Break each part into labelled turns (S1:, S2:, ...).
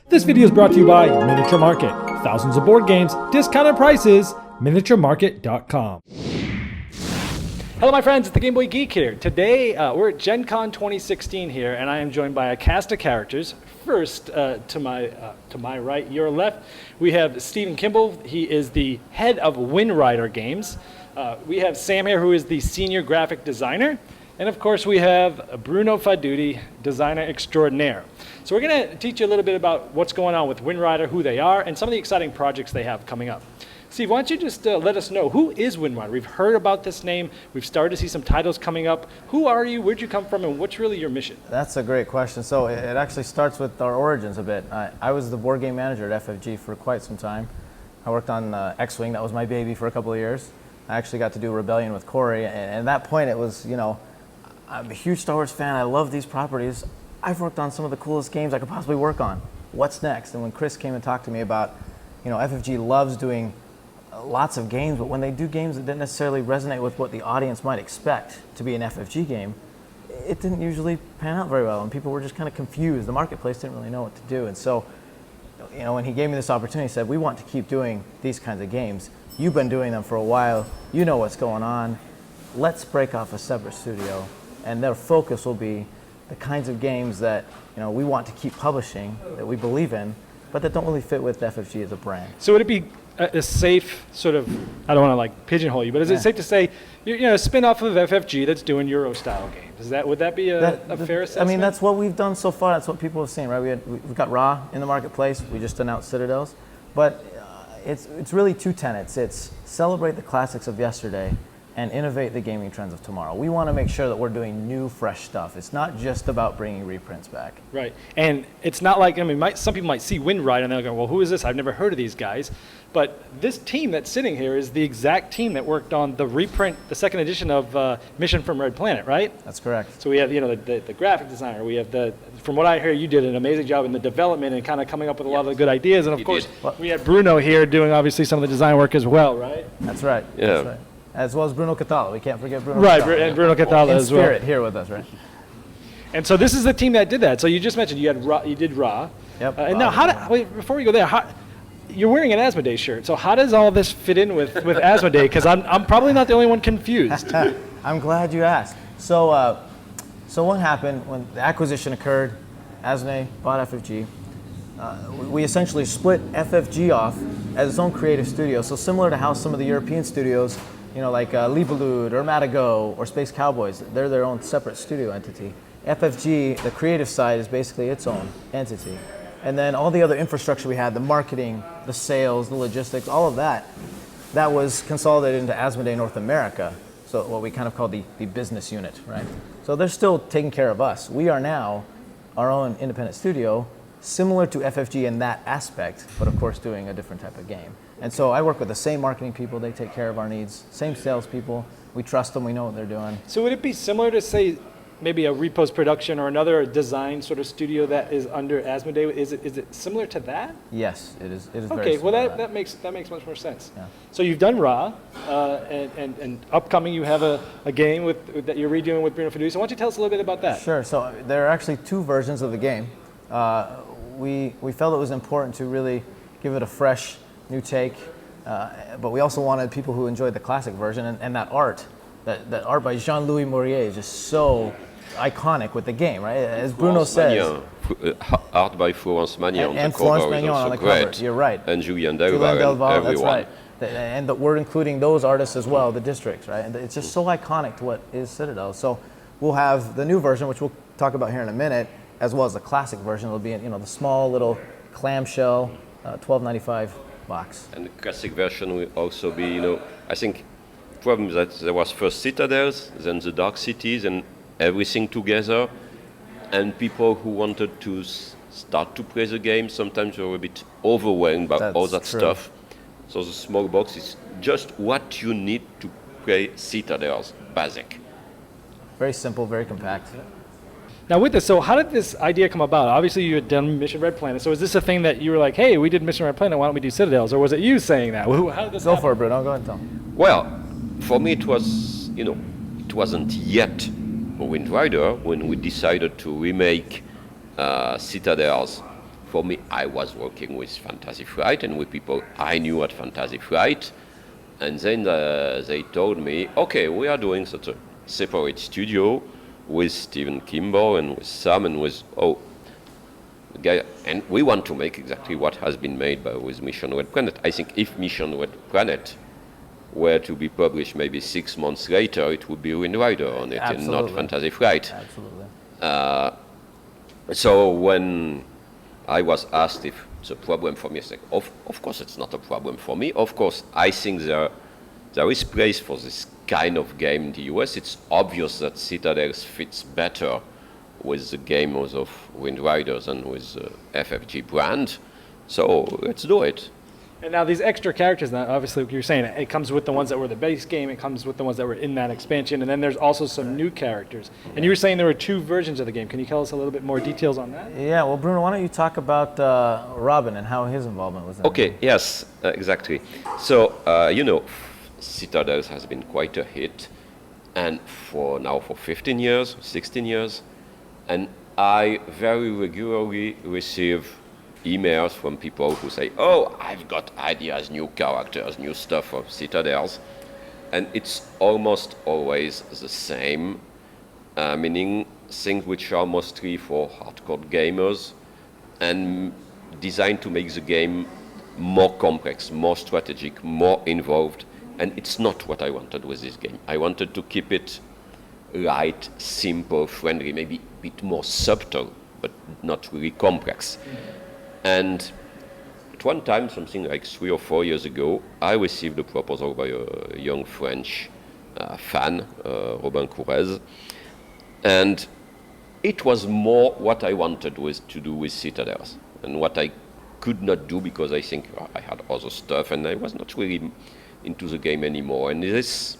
S1: This video is brought to you by Miniature Market. Thousands of board games, discounted prices, miniaturemarket.com. Hello my friends, it's the Game Boy Geek here. Today we're at Gencon 2016 here, and I am joined by a cast of characters. First, to my right, your left, we have Stephen Kimball. He is the head of Windrider Games. We have Sam here, who is the senior graphic designer. And of course we have Bruno Faidutti, designer extraordinaire. So we're going to teach you a little bit about what's going on with Windrider, who they are, and some of the exciting projects they have coming up. Steve, why don't you just let us know, who is Windrider? We've heard about this name. We've started to see some titles coming up. Who are you? Where'd you come from? And what's really your mission?
S2: That's a great question. So it actually starts with our origins a bit. I was the board game manager at FFG for quite some time. I worked on X-Wing. That was my baby for a couple of years. I actually got to do Rebellion with Corey. And at that point, it was, I'm a huge Star Wars fan. I love these properties. I've worked on some of the coolest games I could possibly work on. What's next? And when Chris came and talked to me about, FFG loves doing lots of games, but when they do games that didn't necessarily resonate with what the audience might expect to be an FFG game, it didn't usually pan out very well, and people were just kind of confused. The marketplace didn't really know what to do. And so, when he gave me this opportunity, he said, we want to keep doing these kinds of games. You've been doing them for a while. You know what's going on. Let's break off a separate studio, and their focus will be the kinds of games that we want to keep publishing, that we believe in, but that don't really fit with FFG as a brand.
S1: So would it be a safe sort of, I don't want to pigeonhole you, but is it safe to say, a spin-off of FFG that's doing Euro-style games? Would that be a fair assessment?
S2: I mean, that's what we've done so far. That's what people have seen, right? We've got Ra in the marketplace. We just announced Citadels. But it's really two tenets. It's celebrate the classics of yesterday and innovate the gaming trends of tomorrow. We want to make sure that we're doing new, fresh stuff. It's not just about bringing reprints back. Right,
S1: and it's not like, some people might see Windrider and they'll go, well, who is this? I've never heard of these guys. But this team that's sitting here is the exact team that worked on the reprint, the second edition of Mission from Red Planet, right?
S2: That's correct.
S1: So we have, the graphic designer. We have from what I hear, you did an amazing job in the development and kind of coming up with a lot of the good ideas. And of course, we had Bruno here doing obviously some of the design work as well, right?
S2: That's right.
S3: Yeah.
S2: That's right. As well as Bruno Catala. We can't forget Bruno
S1: Catala.
S2: Right,
S1: and Bruno Catala as well.
S2: In spirit here with us, right?
S1: And so this is the team that did that. So you just mentioned you did Ra.
S2: Yep.
S1: And now, before we go there, you're wearing an Asmodee shirt. So how does all this fit in with Asmodee? Because I'm probably not the only one confused.
S2: I'm glad you asked. So what happened when the acquisition occurred? Asmodee bought FFG. We essentially split FFG off as its own creative studio. So similar to how some of the European studios, like Libelud or Matago or Space Cowboys, they're their own separate studio entity. FFG, the creative side, is basically its own entity. And then all the other infrastructure we had, the marketing, the sales, the logistics, all of that was consolidated into Asmodee North America. So what we kind of call the business unit, right? So they're still taking care of us. We are now our own independent studio, similar to FFG in that aspect, but of course doing a different type of game. And so I work with the same marketing people. They take care of our needs. Same salespeople. We trust them. We know what they're doing.
S1: So would it be similar to, say, maybe a Repost Production or another design sort of studio that is under Asmodee? Is it similar to that?
S2: Yes, it is. It is
S1: okay,
S2: very
S1: well
S2: similar
S1: that makes much more sense.
S2: Yeah.
S1: So you've done Ra, and upcoming you have a game that you're redoing with Bruno Faidutti. So why don't you tell us a little bit about that?
S2: Sure. So there are actually two versions of the game. We felt it was important to really give it a fresh, new take, but we also wanted people who enjoyed the classic version, and that art by Jean-Louis Maurier is just so iconic with the game, right? As Bruno says.
S3: Art by Florence Magnan
S2: and Florence Magnan on the cover. You're right.
S3: And Julien Delval,
S2: that's right. And we're including those artists as well, the districts, right? And it's just so iconic to what is Citadel. So we'll have the new version, which we'll talk about here in a minute, as well as the classic version. It'll be in, the small little clamshell, $12.95 box.
S3: And the classic version will also be, I think, problem that there was first Citadels, then the Dark Cities, and everything together. And people who wanted to start to play the game sometimes were a bit overwhelmed by all that stuff. So the small box is just what you need to play Citadels, basic.
S2: Very simple, very compact.
S1: Now with this, so how did this idea come about? Obviously you had done Mission Red Planet, so is this a thing that you were like, hey, we did Mission Red Planet, why don't we do Citadels? Or was it you saying that? How did this happen?
S2: Go for it, Bruno, go ahead and tell me.
S3: Well, for me it was, it wasn't yet a Windrider when we decided to remake Citadels for me, I was working with Fantasy Flight and with people I knew at Fantasy Flight. And then they told me, okay, we are doing such a separate studio with Stephen Kimball and with Sam and with, the guy, and we want to make exactly what has been made with Mission Red Planet. I think if Mission Red Planet were to be published maybe 6 months later, it would be Windrider on it and not Fantasy Flight.
S2: Absolutely.
S3: So when I was asked if it's a problem for me, I said, of course it's not a problem for me. Of course, I think there is place for this kind of game in the US. It's obvious that Citadels fits better with the gamers of Windriders and with the FFG brand. So let's do it.
S1: And now these extra characters, now obviously like you're saying, it comes with the ones that were the base game, it comes with the ones that were in that expansion, and then there's also some new characters. And you were saying there were 2 versions of the game. Can you tell us a little bit more details on that?
S2: Yeah, well, Bruno, why don't you talk about Robin and how his involvement was in the
S3: Okay,
S2: game?
S3: yes, exactly. So, Citadels has been quite a hit, and for 15 years, 16 years, and I very regularly receive emails from people who say, oh, I've got ideas, new characters, new stuff for Citadels. And it's almost always the same, meaning things which are mostly for hardcore gamers and designed to make the game more complex, more strategic, more involved. And it's not what I wanted with this game. I wanted to keep it light, simple, friendly, maybe a bit more subtle, but not really complex. And at one time, something like 3 or 4 years ago, I received a proposal by a young French fan, Robin Courez, and it was more what I wanted to do with Citadels and what I could not do because I think I had other stuff and I was not really into the game anymore. And this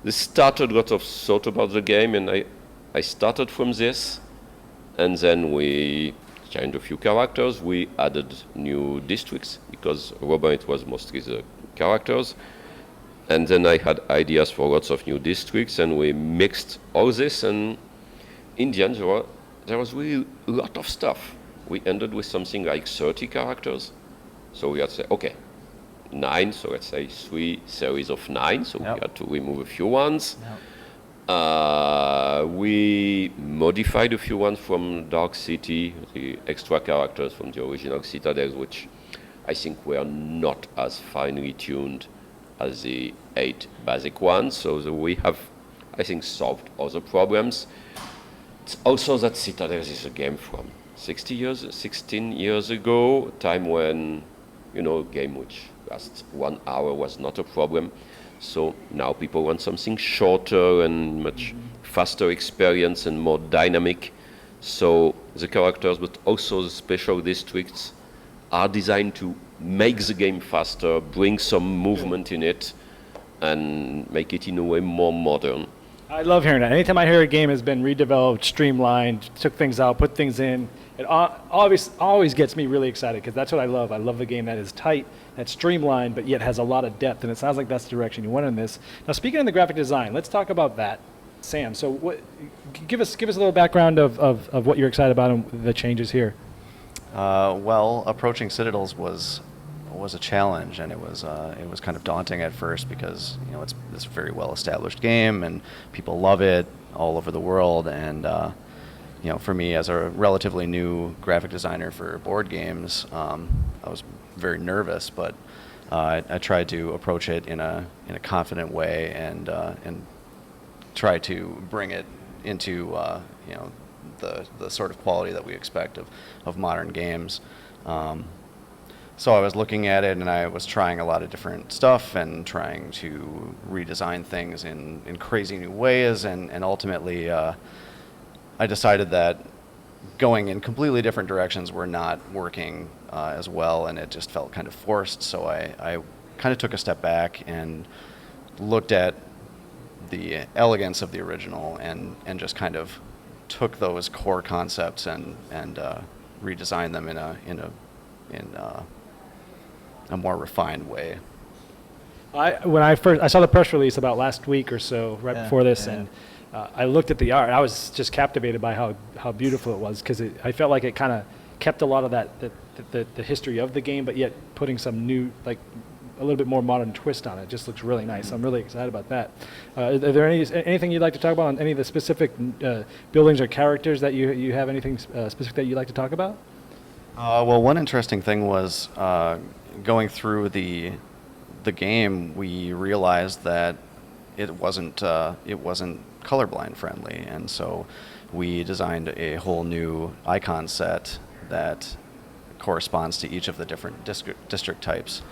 S3: started a lot of thought about the game, and I started from this, and then we changed a few characters. We added new districts because Robin, it was mostly the characters. And then I had ideas for lots of new districts, and we mixed all this, and in the end there was really a lot of stuff. We ended with something like 30 characters. So we had to say, okay, 9, so let's say 3 series of 9, so we had to remove a few ones. We modified a few ones from Dark City, the extra characters from the original Citadels, which I think were not as finely tuned as the 8 basic ones. So we have, I think, solved all the problems. It's also that Citadels is a game from 16 years ago, time when, a game which lasts 1 hour was not a problem. So now people want something shorter and much faster experience and more dynamic. So the characters, but also the special districts, are designed to make the game faster, bring some movement in it, and make it in a way more modern.
S1: I love hearing that. Anytime I hear a game has been redeveloped, streamlined, took things out, put things in, it always gets me really excited because that's what I love. I love a game that is tight, that's streamlined, but yet has a lot of depth, and it sounds like that's the direction you went in this. Now, speaking of the graphic design, let's talk about that. Sam, so give us a little background of what you're excited about and the changes here.
S4: Well, approaching Citadels was a challenge, and it was kind of daunting at first because it's this very well established game and people love it all over the world, and for me as a relatively new graphic designer for board games, I was very nervous, but I tried to approach it in a confident way and try to bring it into the sort of quality that we expect of modern games. So I was looking at it and I was trying a lot of different stuff and trying to redesign things in crazy new ways, and ultimately I decided that going in completely different directions were not working as well, and it just felt kind of forced. So I kind of took a step back and looked at the elegance of the original and just kind of took those core concepts and redesigned them in a more refined way.
S1: When I saw the press release about last week or so, before this, and I looked at the art. I was just captivated by how beautiful it was because I felt like it kind of kept a lot of that the history of the game, but yet putting some new, like a little bit more modern twist on it. It just looks really nice. I'm really excited about that. Are there anything you'd like to talk about on any of the specific buildings or characters that you have anything specific that you'd like to talk about?
S4: Well, one interesting thing was going through the game, we realized that it wasn't colorblind friendly, and so we designed a whole new icon set that corresponds to each of the different district types,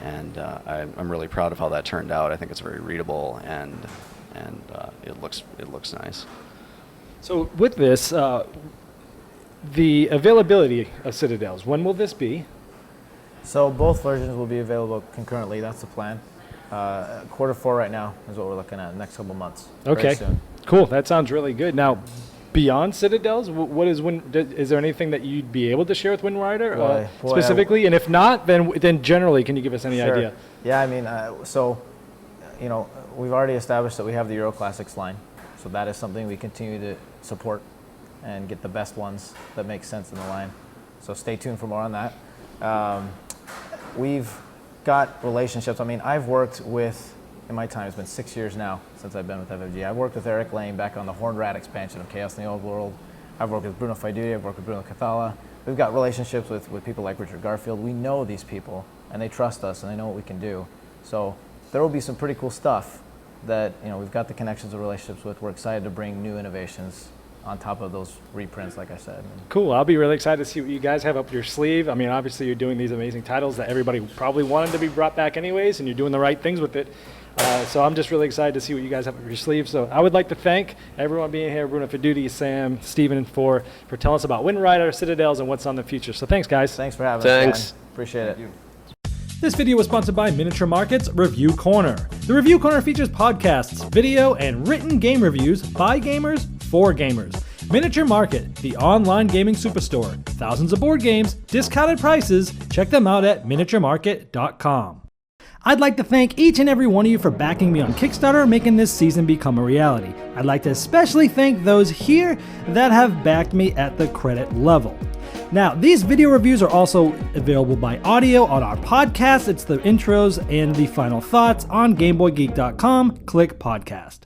S4: and I'm really proud of how that turned out. I think it's very readable, and it looks nice.
S1: So with this, the availability of Citadels, when will this be?
S2: So both versions will be available concurrently. That's the plan. Q4 right now is what we're looking at. Next couple months.
S1: Okay,
S2: Very soon.
S1: Cool. That sounds really good. Now, beyond Citadels, what is is there anything that you'd be able to share with Windrider specifically? And if not, then generally, can you give us any
S2: Sure.
S1: idea?
S2: Yeah, I mean, we've already established that we have the Euro Classics line, so that is something we continue to support and get the best ones that make sense in the line. So stay tuned for more on that. We've got relationships. I mean, I've worked with, in my time, it's been 6 years now since I've been with FFG. I've worked with Eric Lane back on the Horned Rat expansion of Chaos in the Old World. I've worked with Bruno Faidutti. I've worked with Bruno Cathala. We've got relationships with people like Richard Garfield. We know these people, and they trust us, and they know what we can do. So there will be some pretty cool stuff that we've got the connections and relationships with. We're excited to bring new innovations on top of those reprints, like I said.
S1: Cool. I'll be really excited to see what you guys have up your sleeve. I mean, obviously you're doing these amazing titles that everybody probably wanted to be brought back anyways, and you're doing the right things with it. So I'm just really excited to see what you guys have up your sleeve. So I would like to thank everyone being here, Bruno Faidutti, Sam, Steven, for telling us about Windrider, Citadels, and what's on the future. So thanks, guys.
S2: Thanks for having
S3: Thanks.
S2: us. Appreciate it.
S1: This video was sponsored by Miniature Market's Review Corner. The Review Corner features podcasts, video, and written game reviews by gamers for gamers. Miniature Market, the online gaming superstore. Thousands of board games, discounted prices. Check them out at miniaturemarket.com. I'd like to thank each and every one of you for backing me on Kickstarter and making this season become a reality. I'd like to especially thank those here that have backed me at the credit level. Now, these video reviews are also available by audio on our podcast. It's the intros and the final thoughts on GameBoyGeek.com. Click podcast.